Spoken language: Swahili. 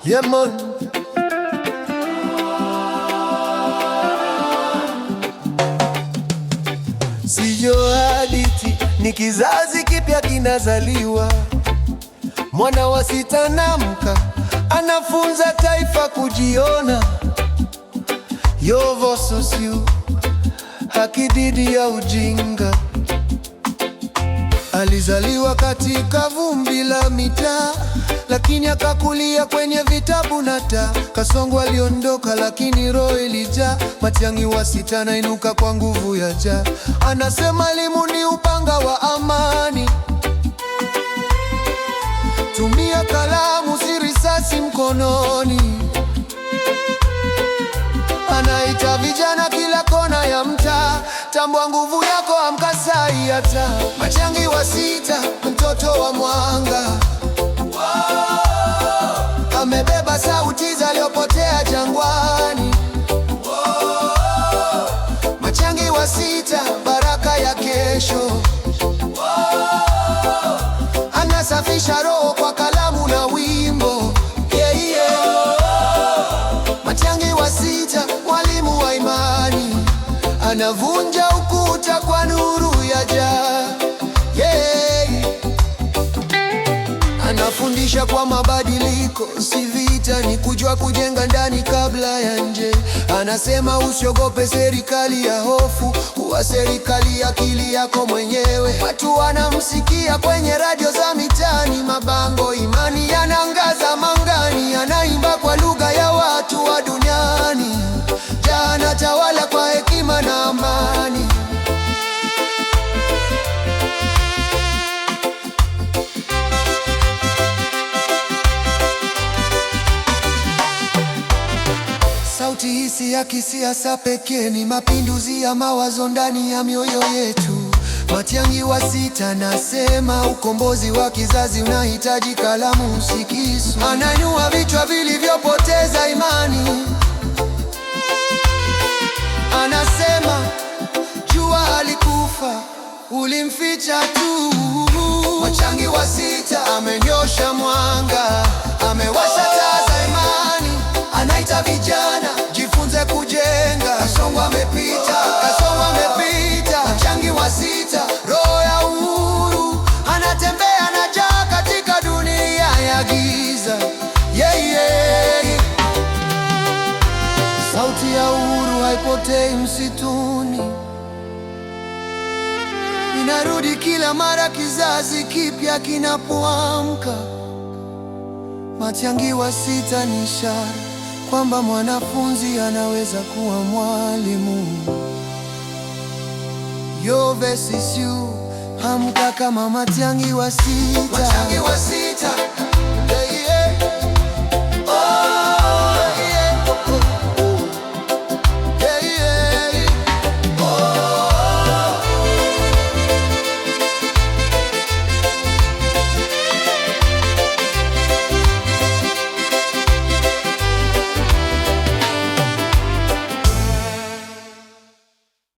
Yeah man. Siyo hadithi, ni kizazi kipya kinazaliwa. Mwana wa sita namka, anafunza taifa kujiona. Yovo sosiu, haki dhidi ya ujinga. Alizaliwa katika vumbi la mitaa, lakini akakulia kwenye vitabu na taa. Kasongo aliondoka, lakini roho ilijaa. Matiang'i wa sita anainuka kwa nguvu ya Jah. Anasema elimu ni upanga wa amani. Tumia kalamu, si risasi mkononi. Anaita vijana kila kona ya mtaa, tambua nguvu yako, amka sai hata. Matiang'i wa sita, mtoto wa mwanga. Amebeba sauti zilizopotea jangwani. Matiang'i wa sita, baraka ya kesho. Anasafisha roho kwa kalamu na wimbo. Yeah, yeah. Matiang'i wa sita, mwalimu wa imani. Anavunja ukuta kwa nuru ya Jah. Yeah. Anafundisha kwa mabadiliko, si vita, ni kujua kujenga ndani kabla ya nje. Anasema usiogope serikali ya hofu, kuwa serikali ya akili yako mwenyewe. Watu wanamsikia kwenye radio za mitaani, mabango imani yanaangaza mangani. Anaimba kwa lugha ya watu wa duniani. Jah anatawala kwa hekima na amani. Sauti hii si ya kisiasa pekee, ni mapinduzi ya mawazo ndani ya mioyo yetu. Matiang'i wa sita nasema ukombozi wa kizazi unahitaji kalamu, si kisu. Anainua vichwa vilivyopoteza imani. Anasema jua halikufa, ulimficha tu. Matiang'i wa sita amenyosha mwanga, amewasha taa za imani. Anaita vijana, jifunze kujenga. Kasongo amepita, Kasongo amepita. Matiang'i wa sita, roho ya uhuru. Anatembea na Jah katika dunia ya giza. Yeah, yeah. Sauti ya uhuru haipotei msituni, inarudi kila mara kizazi kipya kinapoamka. Matiang'i wa sita ni ishara kwamba mwanafunzi anaweza kuwa mwalimu. Yo versus you, amka kama Matiang'i wa sita.